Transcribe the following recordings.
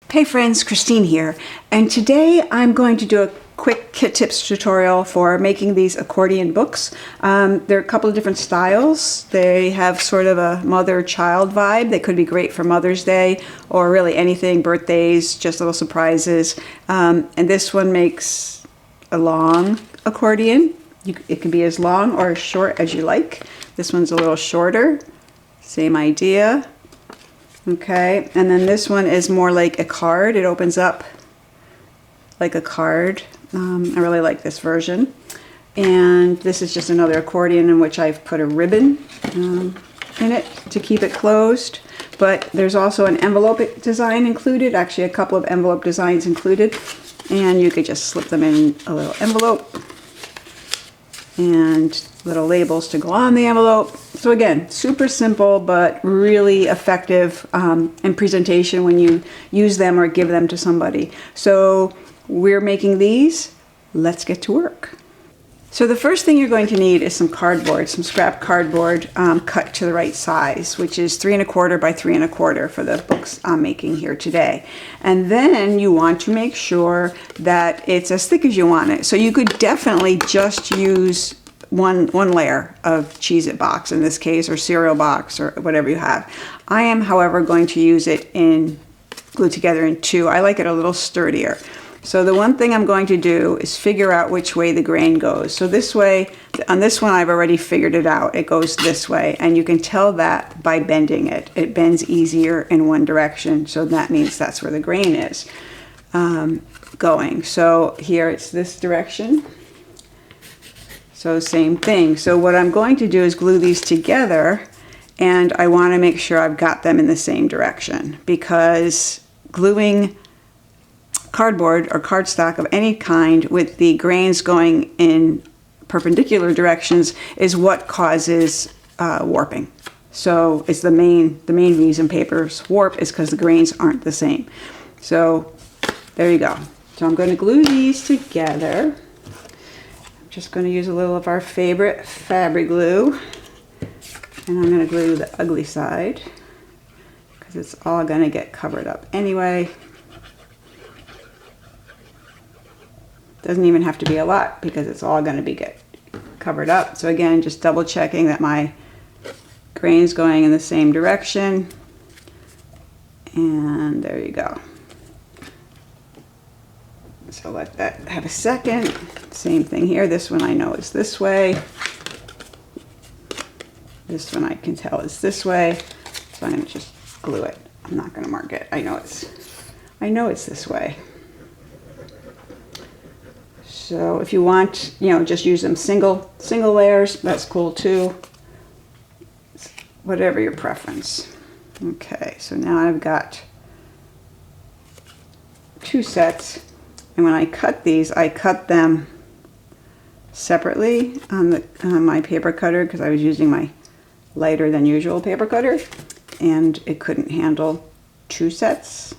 Hey friends, Christine here, and today I'm going to do a quick kit tips tutorial for making these accordion books. There are a couple of different styles. They have sort of a mother-child vibe. They could be great for Mother's Day or really anything, birthdays, just little surprises. And this one makes a long accordion. It can be as long or as short as you like. This one's a little shorter, same idea. Okay, and then this one is more like a card. It opens up like a card. I really like this version. And this is just another accordion in which I've put a ribbon in it to keep it closed. But there's also an envelope design included, actually a couple of envelope designs included. And you could just slip them in a little envelope and little labels to go on the envelope. So again, super simple, but really effective in presentation when you use them or give them to somebody. So we're making these. Let's get to work. So the first thing you're going to need is some cardboard, some scrap cardboard cut to the right size, which is 3 1/4 by 3 1/4 for the books I'm making here today. And then you want to make sure that it's as thick as you want it. So you could definitely just use one layer of Cheez-It box in this case, or cereal box, or whatever you have. I am, however, going to use it glued together in 2. I like it a little sturdier. So the one thing I'm going to do is figure out which way the grain goes. So this way, on this one I've already figured it out. It goes this way, and you can tell that by bending it. It bends easier in one direction, so that means that's where the grain is going. So here it's this direction. So same thing. So what I'm going to do is glue these together, and I want to make sure I've got them in the same direction, because gluing cardboard or cardstock of any kind with the grains going in perpendicular directions is what causes warping. So it's the main reason papers warp is because the grains aren't the same. So there you go. So I'm going to glue these together. Just going to use a little of our favorite fabric glue, and I'm going to glue the ugly side because it's all going to get covered up anyway. Doesn't even have to be a lot because it's all going to get covered up. So again, just double checking that my grain's going in the same direction, and there you go. So let that have a second. Same thing here. This one I know is this way. This one I can tell is this way. So I'm going to just glue it. I'm not going to mark it. I know it's this way. So if you want, just use them single layers. That's cool too. Whatever your preference. Okay, so now I've got 2 sets. And when I cut these, I cut them separately on my paper cutter because I was using my lighter than usual paper cutter, and it couldn't handle 2 sets.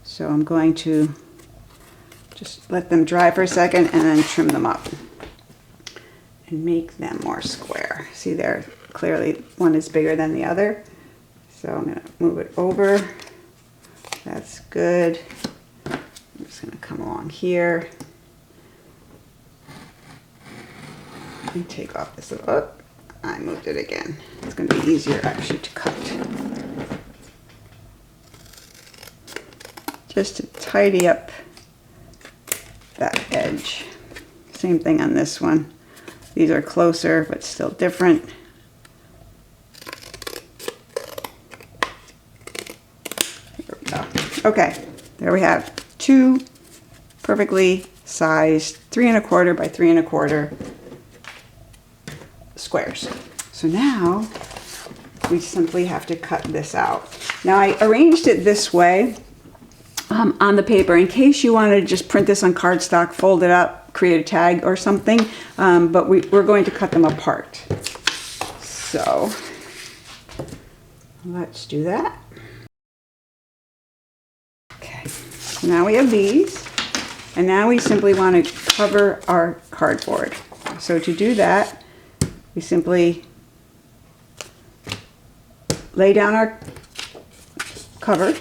So I'm going to just let them dry for a second and then trim them up and make them more square. See there, clearly one is bigger than the other. So I'm going to move it over. That's good. I'm just going to come along here and take off this little, oh, I moved it again. It's going to be easier actually to cut. Just to tidy up that edge. Same thing on this one. These are closer but still different. There we go. Okay, there we have 2 perfectly sized 3 1/4 by 3 1/4 squares. So now we simply have to cut this out. Now I arranged it this way on the paper in case you wanted to just print this on cardstock, fold it up, create a tag or something, but we're going to cut them apart. So let's do that. So now we have these, and now we simply want to cover our cardboard. So to do that, we simply lay down our cover,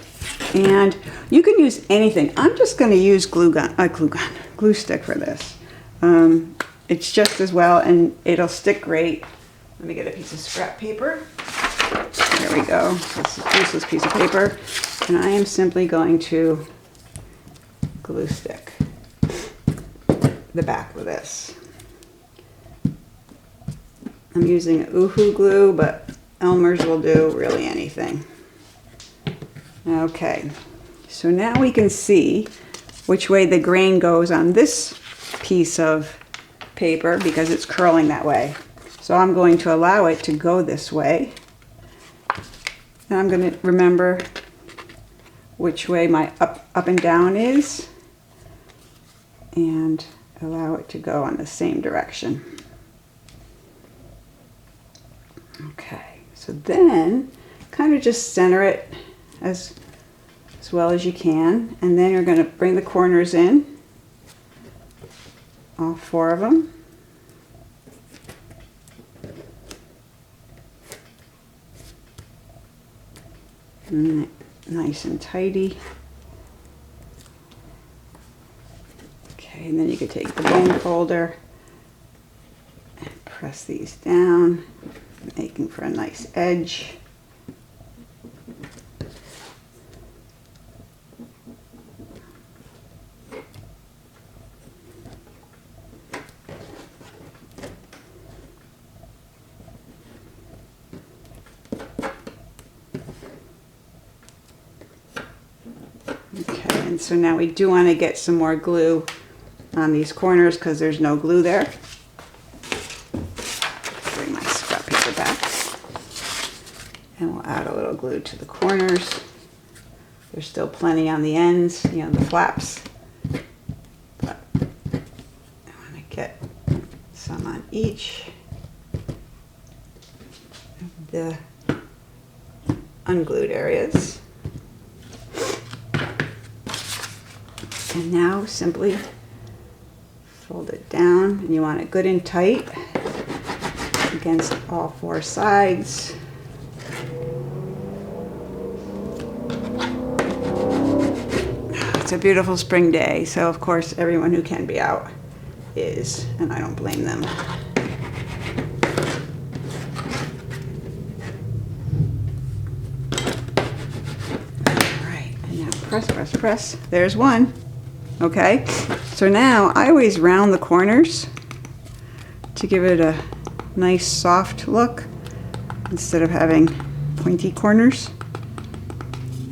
and You can use anything. I'm just going to use glue stick for this. It's just as well, and it'll stick great. Let me get a piece of scrap paper. There we go. This is a useless piece of paper. And I am simply going to glue stick the back of this. I'm using Uhu glue, but Elmer's will do really anything. Okay, so now we can see which way the grain goes on this piece of paper because it's curling that way. So I'm going to allow it to go this way. And I'm going to remember which way my up and down is and allow it to go in the same direction. Okay, so then kind of just center it as well as you can, and then you're going to bring the corners in, all 4 of them. Nice and tidy. Okay, and then you could take the bone folder and press these down, making for a nice edge. And so now we do want to get some more glue on these corners because there's no glue there. Bring my scrap paper back. And we'll add a little glue to the corners. There's still plenty on the ends, you know, the flaps. But I want to get some on each of the unglued areas. And now simply fold it down, and you want it good and tight against all 4 sides. It's a beautiful spring day, so of course everyone who can be out is, and I don't blame them. All right, and now press, press, press. There's one. Okay, so now I always round the corners to give it a nice soft look instead of having pointy corners.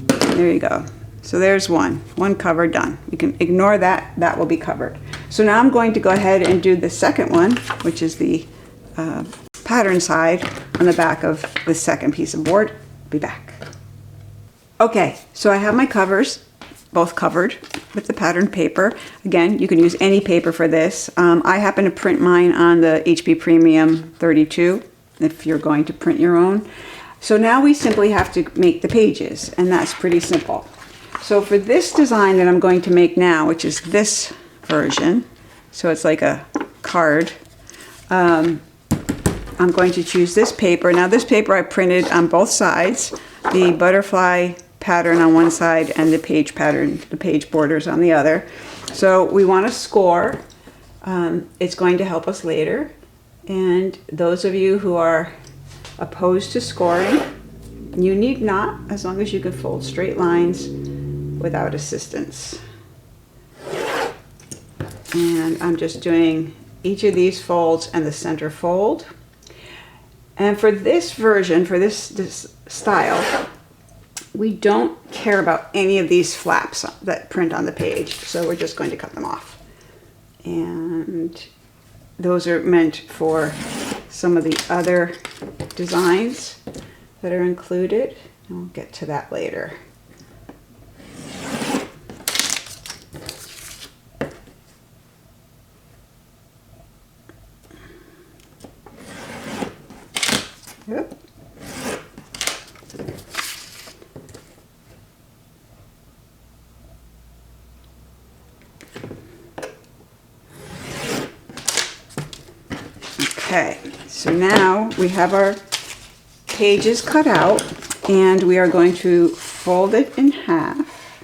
There you go. So there's one cover done. You can ignore that, that will be covered. So now I'm going to go ahead and do the second one, which is the pattern side on the back of the second piece of board. Be back. Okay, so I have my covers both covered with the patterned paper. Again, you can use any paper for this. I happen to print mine on the HP Premium 32 if you're going to print your own. So now we simply have to make the pages, and that's pretty simple. So for this design that I'm going to make now, which is this version, so it's like a card, I'm going to choose this paper. Now this paper I printed on both sides, the butterfly pattern on one side and the page pattern, the page borders on the other. So we want to score. It's going to help us later. And those of you who are opposed to scoring, you need not, as long as you can fold straight lines without assistance. And I'm just doing each of these folds and the center fold. And for this version, for this style, we don't care about any of these flaps that print on the page, so we're just going to cut them off. And those are meant for some of the other designs that are included, and we'll get to that later. Yep. Okay, so now we have our pages cut out, and we are going to fold it in half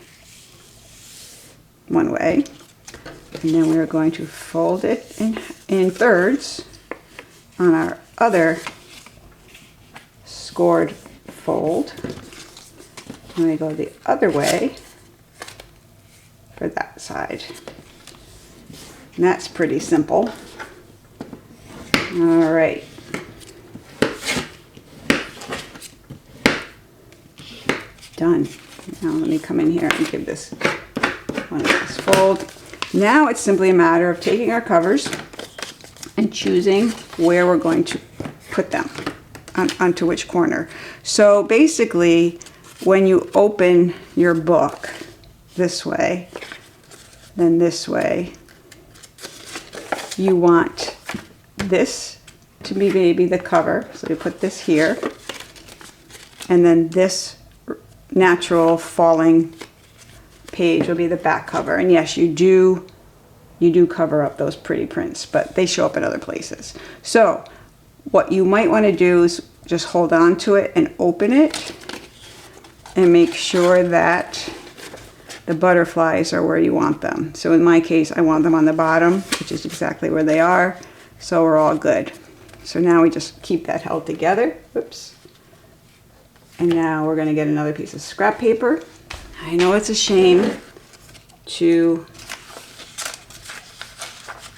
one way. And then we're going to fold it in thirds on our other scored fold. And we go the other way for that side. And that's pretty simple. All right. Done. Now let me come in here and give this one of this fold. Now it's simply a matter of taking our covers and choosing where we're going to put them onto which corner. So basically, when you open your book this way, then this way, you want this to be maybe the cover. So you put this here, and then this natural falling page will be the back cover. And yes, you do cover up those pretty prints, but they show up in other places. So what you might want to do is just hold on to it and open it and make sure that the butterflies are where you want them. So in my case, I want them on the bottom, which is exactly where they are. So we're all good. So now we just keep that held together. Oops. And now we're going to get another piece of scrap paper. I know it's a shame to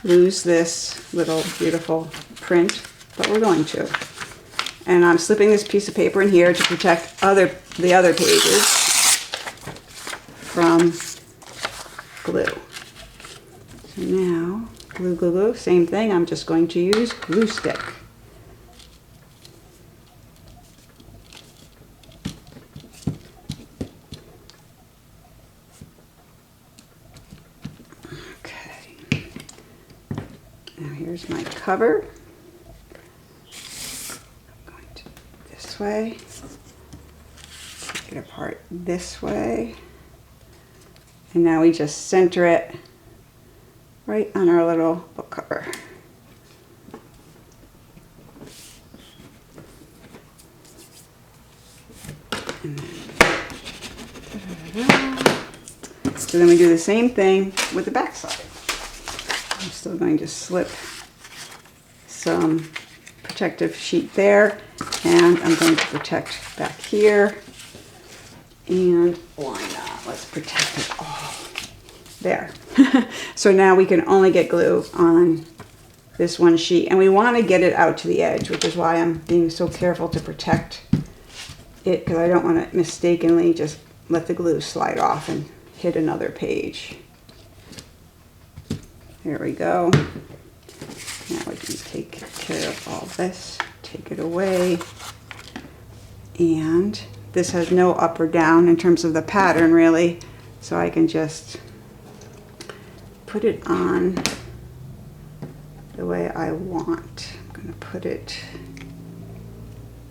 lose this little beautiful print, but we're going to. And I'm slipping this piece of paper in here to protect the other pages from glue. So now, glue, glue, glue, same thing. I'm just going to use glue stick. Okay. Now here's my cover. I'm going to this way. Take it apart this way. And now we just center it right on our little book cover. And then, so then we do the same thing with the back side. I'm still going to slip some protective sheet there, and I'm going to protect back here. And why not? Let's protect it all. There. So now we can only get glue on this one sheet, and we want to get it out to the edge, which is why I'm being so careful to protect it, because I don't want to mistakenly just let the glue slide off and hit another page. There we go. Now we can take care of all this, take it away, and this has no up or down in terms of the pattern really, so I can just put it on the way I want. I'm going to put it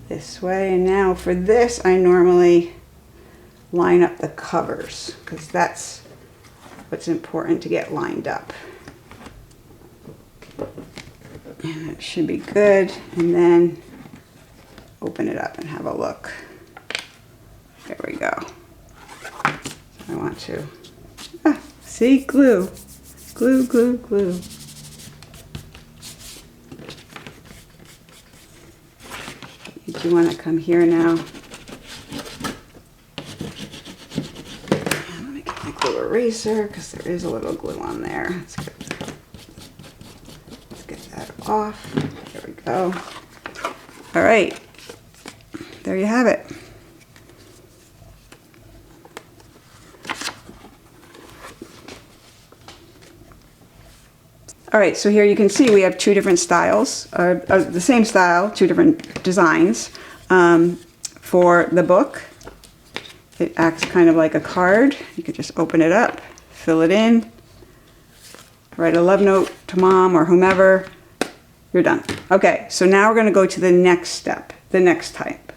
this way, and now for this I normally line up the covers because that's what's important to get lined up. And it should be good, and then open it up and have a look. There we go. I want to, see, glue, glue, glue, glue. Do you want to come here now? And let me get my glue eraser because there is a little glue on there. Let's get that off. There we go. All right, there you have it. All right, so here you can see we have two different styles, the same style, two different designs. For the book, it acts kind of like a card. You could just open it up, fill it in, write a love note to mom or whomever, you're done. Okay, so now we're gonna go to the next step, the next type.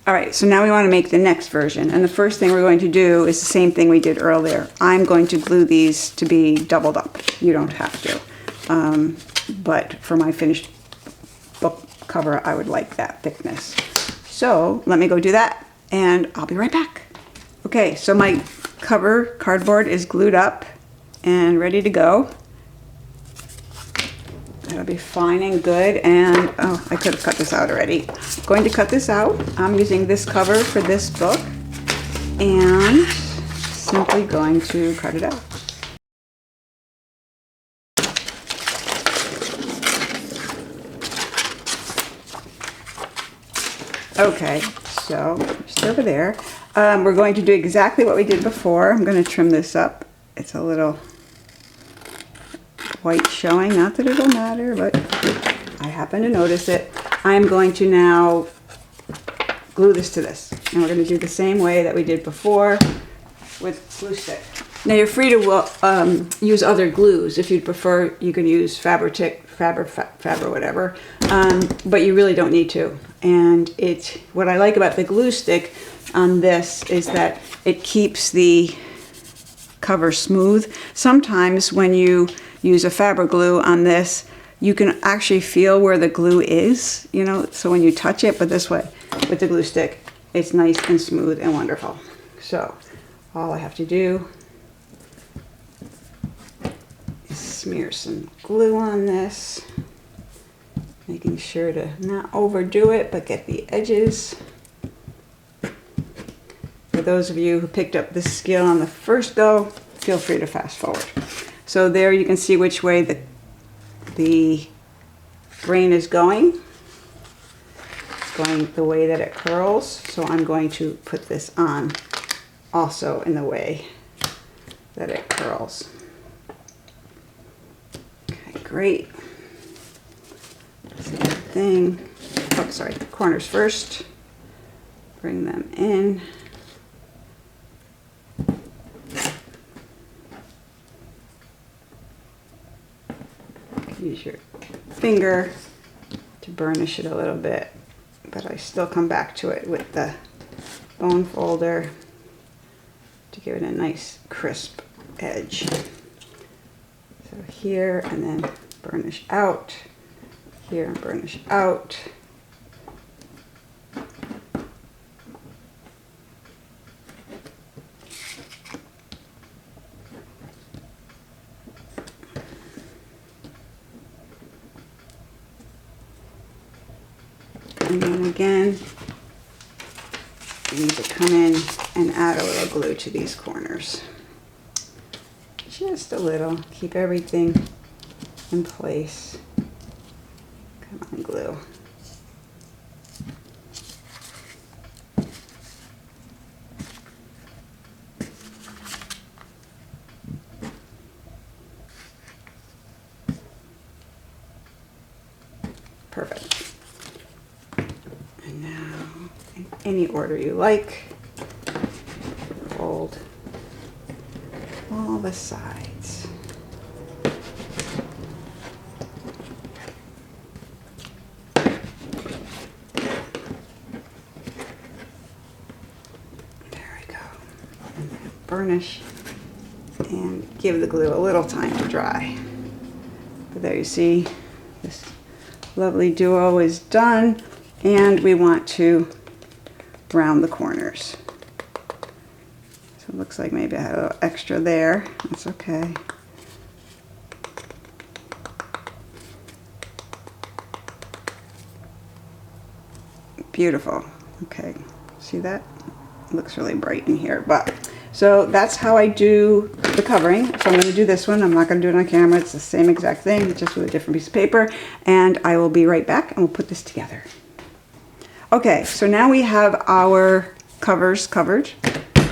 All right, so now we wanna make the next version, and the first thing we're going to do is the same thing we did earlier. I'm going to glue these to be doubled up. You don't have to. But for my finished book cover, I would like that thickness. So let me go do that, and I'll be right back. Okay, so my cover cardboard is glued up, and ready to go. That'll be fine and good. And oh, I could have cut this out already. I'm going to cut this out. I'm using this cover for this book and simply going to cut it out. Okay, so just over there. We're going to do exactly what we did before. I'm going to trim this up. It's a little white showing, not that it'll matter, but I happen to notice it. I'm going to now glue this to this. And we're going to do the same way that we did before with glue stick. Now you're free to use other glues. If you'd prefer, you can use Fabric, whatever, but you really don't need to. And what I like about the glue stick on this is that it keeps the cover smooth. Sometimes when you use a fabric glue on this, you can actually feel where the glue is, you know, so when you touch it, but this way, with the glue stick, it's nice and smooth and wonderful. So all I have to do is smear some glue on this, making sure to not overdo it, but get the edges. For those of you who picked up this skill on the first go, feel free to fast forward. So there you can see which way the grain is going. It's going the way that it curls. So I'm going to put this on also in the way that it curls. Okay, great. Same thing. Oh, sorry, the corners first. Bring them in. Use your finger to burnish it a little bit, but I still come back to it with the bone folder to give it a nice crisp edge. So here, and then burnish out, here and burnish out. And then again, you need to come in and add a little glue to these corners. Just a little. Keep everything in place. Come on, glue. Perfect. And now, in any order you like, fold all the sides. There we go. And then burnish and give the glue a little time to dry. But there you see, this lovely duo is done, and we want to round the corners. So it looks like maybe I had a little extra there. That's okay. Beautiful. Okay, see that? It looks really bright in here, but so that's how I do the covering. So I'm going to do this one. I'm not going to do it on camera. It's the same exact thing, just with a different piece of paper. And I will be right back and we'll put this together. Okay, so now we have our covers covered.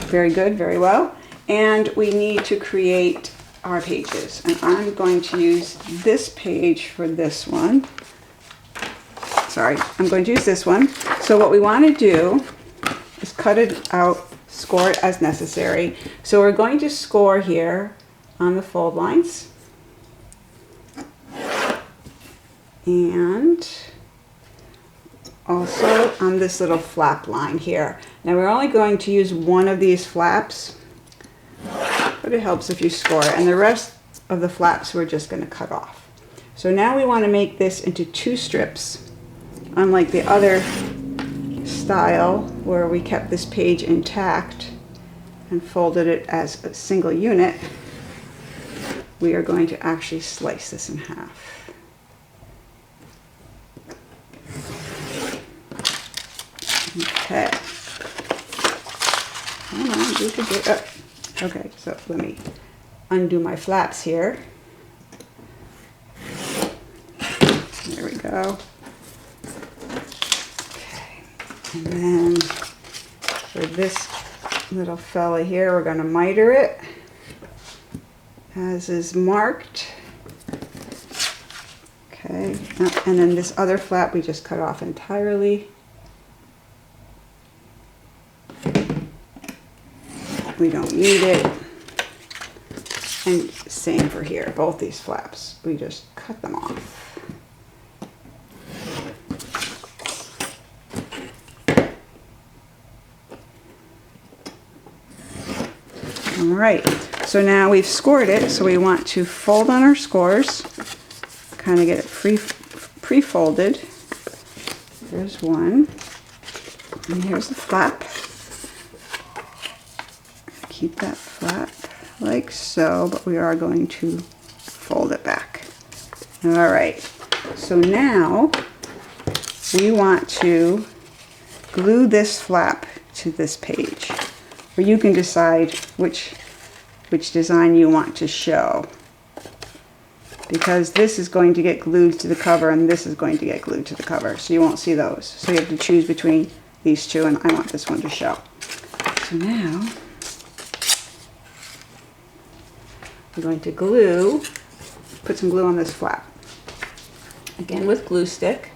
Very good, very well. And we need to create our pages. And I'm going to use this page for this one. Sorry, I'm going to use this one. So what we want to do is cut it out, score it as necessary. So we're going to score here on the fold lines. And also on this little flap line here. Now we're only going to use one of these flaps, but it helps if you score it. And the rest of the flaps we're just going to cut off. So now we want to make this into two strips, unlike the other style where we kept this page intact and folded it as a single unit. we are going to actually slice this in half. Okay. Come on, you can get up. Okay, so let me undo my flaps here. There we go. Okay, and then for this little fella here, we're going to miter it as is marked. Okay, and then this other flap we just cut off entirely. We don't need it. And same for here, both these flaps, we just cut them off. All right, so now we've scored it, so we want to fold on our scores, kind of get it pre-folded. Here's one, and here's the flap. Keep that flap like so, but we are going to fold it back. All right, so now we want to glue this flap to this page, or you can decide which design you want to show, because this is going to get glued to the cover and this is going to get glued to the cover, so you won't see those. So you have to choose between these two, and I want this one to show. So now we're going to glue, put some glue on this flap. Again with glue stick.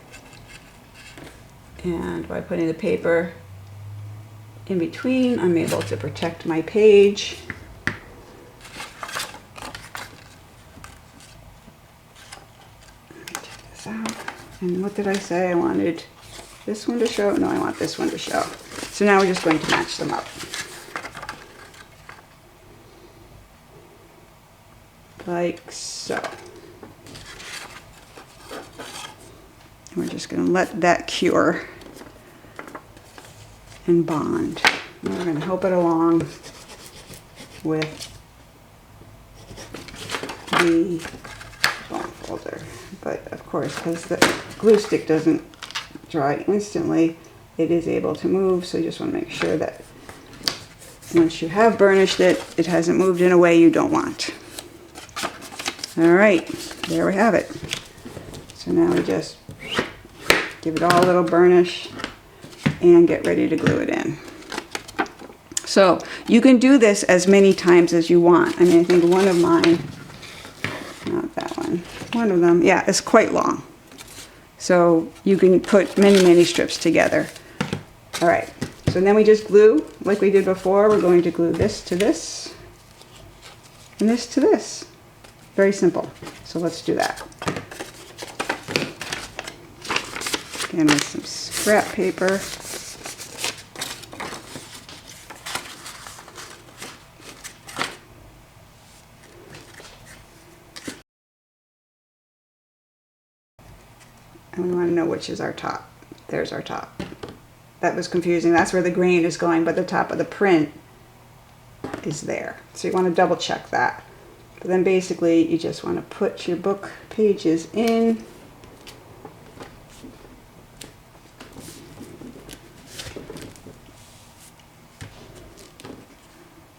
And by putting the paper in between, I'm able to protect my page. Let me check this out. And what did I say? I wanted this one to show? No, I want this one to show. So now we're just going to match them up. Like so. And we're just going to let that cure and bond. And we're going to help it along with the bond folder. But of course, because the glue stick doesn't dry instantly, it is able to move, so you just want to make sure that once you have burnished it, it hasn't moved in a way you don't want. All right, there we have it. So now we just give it all a little burnish and get ready to glue it in. So you can do this as many times as you want. I mean, I think one of mine, not that one of them, yeah, is quite long. So you can put many, many strips together. All right, so then we just glue like we did before. We're going to glue this to this and this to this. Very simple. So let's do that. Again, with some scrap paper. And we want to know which is our top. There's our top. That was confusing. That's where the grain is going, but the top of the print is there. So you want to double check that. But then basically you just want to put your book pages in.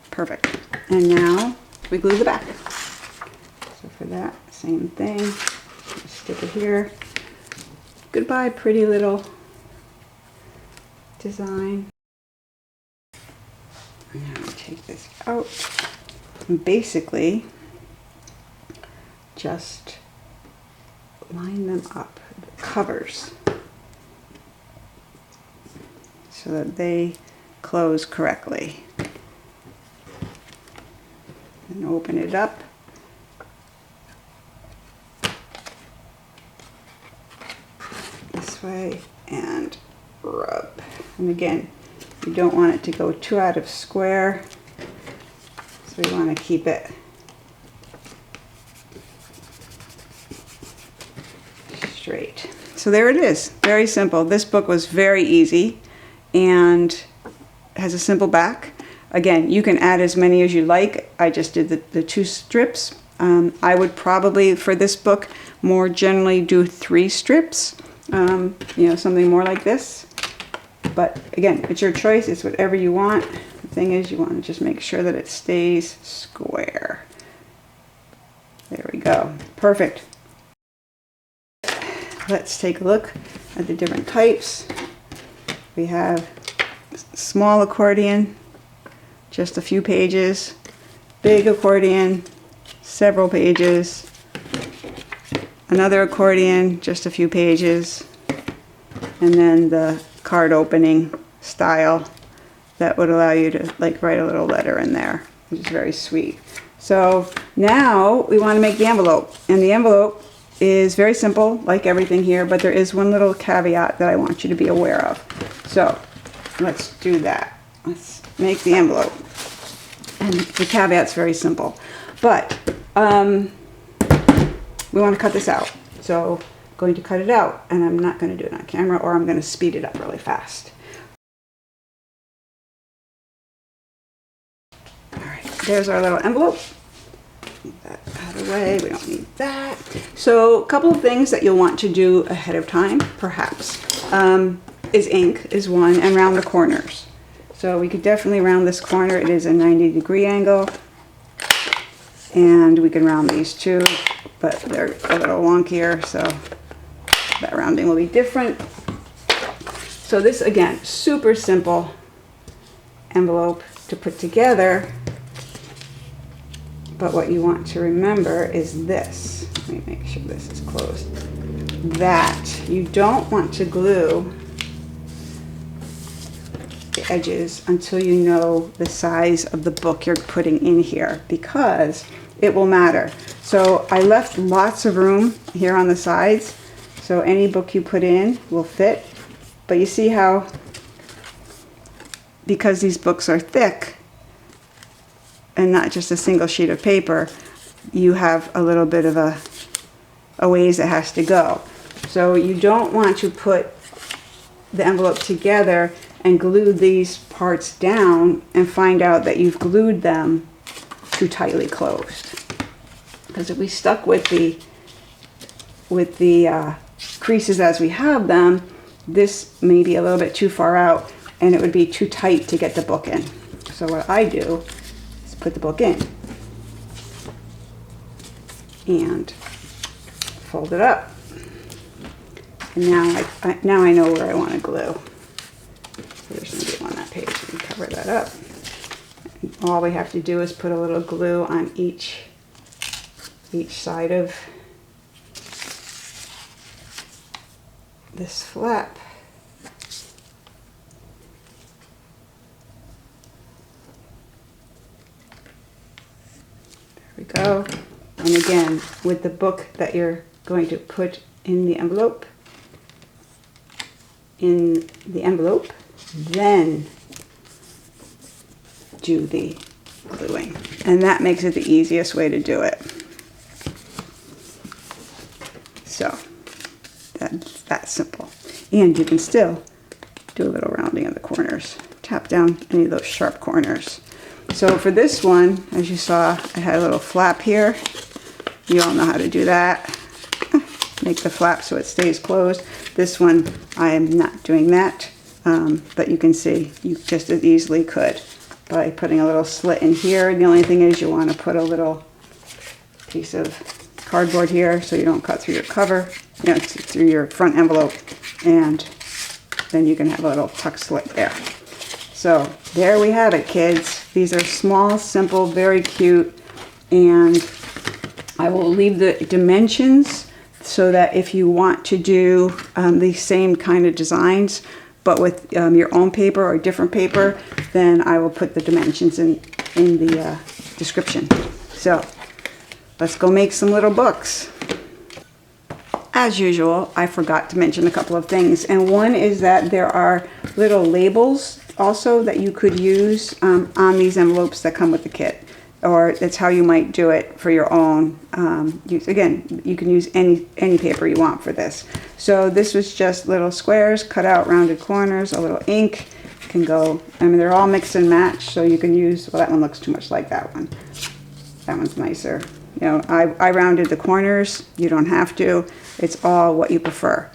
Perfect. And now we glue the back. So for that, same thing. Just stick it here. Goodbye, pretty little design. Now we take this out and basically just line them up, the covers, so that they close correctly. And open it up. This way and rub. And again, you don't want it to go too out of square, so we want to keep it straight. So there it is, very simple. This book was very easy and has a simple back. Again, you can add as many as you like. I just did the 2 strips, I would probably, for this book, more generally do 3 strips, you know, something more like this. But again, it's your choice. It's whatever you want. The thing is, you want to just make sure that it stays square. There we go. Perfect. Let's take a look at the different types. We have small accordion, just a few pages. Big accordion, several pages. Another accordion, just a few pages. And then the card opening style that would allow you to like write a little letter in there, which is very sweet. So now we want to make the envelope, and the envelope is very simple like everything here, but there is one little caveat that I want you to be aware of. So let's do that. Let's make the envelope, and the caveat's very simple, but we want to cut this out. So I'm going to cut it out, and I'm not going to do it on camera, or I'm going to speed it up really fast. All right, there's our little envelope. Get that out of the way, we don't need that. So a couple of things that you'll want to do ahead of time, perhaps, is ink is one, and round the corners. So we could definitely round this corner. It is a 90-degree angle, and we can round these too, but they're a little wonkier, so that rounding will be different. So this, again, super simple envelope to put together, but what you want to remember is this. Let me make sure this is closed. That you don't want to glue the edges until you know the size of the book you're putting in here, because it will matter. So I left lots of room here on the sides, so any book you put in will fit. But you see how, because these books are thick and not just a single sheet of paper, you have a little bit of a ways it has to go. So you don't want to put the envelope together and glue these parts down and find out that you've glued them too tightly closed. Because if we stuck with the creases as we have them, this may be a little bit too far out, and it would be too tight to get the book in. So what I do is put the book in and fold it up. And now I know where I want to glue. So there's going to be on that page, and cover that up. And all we have to do is put a little glue on each side of this flap. There we go. And again, with the book that you're going to put in the envelope, then do the gluing. And that makes it the easiest way to do it. So that's that simple. And you can still do a little rounding of the corners. Tap down any of those sharp corners. So for this one, as you saw, I had a little flap here. You all know how to do that. Make the flap so it stays closed. This one, I am not doing that, but you can see you just as easily could by putting a little slit in here. The only thing is you want to put a little piece of cardboard here so you don't cut through your cover, you know, through your front envelope, and then you can have a little tuck slit there. So there we have it, kids. These are small, simple, very cute, and I will leave the dimensions so that if you want to do the same kind of designs but with your own paper or different paper, then I will put the dimensions in the description. So let's go make some little books. As usual, I forgot to mention a couple of things, and one is that there are little labels also that you could use on these envelopes that come with the kit, or that's how you might do it for your own use. Again, you can use any paper you want for this. So this was just little squares, cut out rounded corners, a little ink. Can go, I mean, they're all mix and match, so you can use, well, that one looks too much like that one. That one's nicer. You know, I rounded the corners. You don't have to. It's all what you prefer.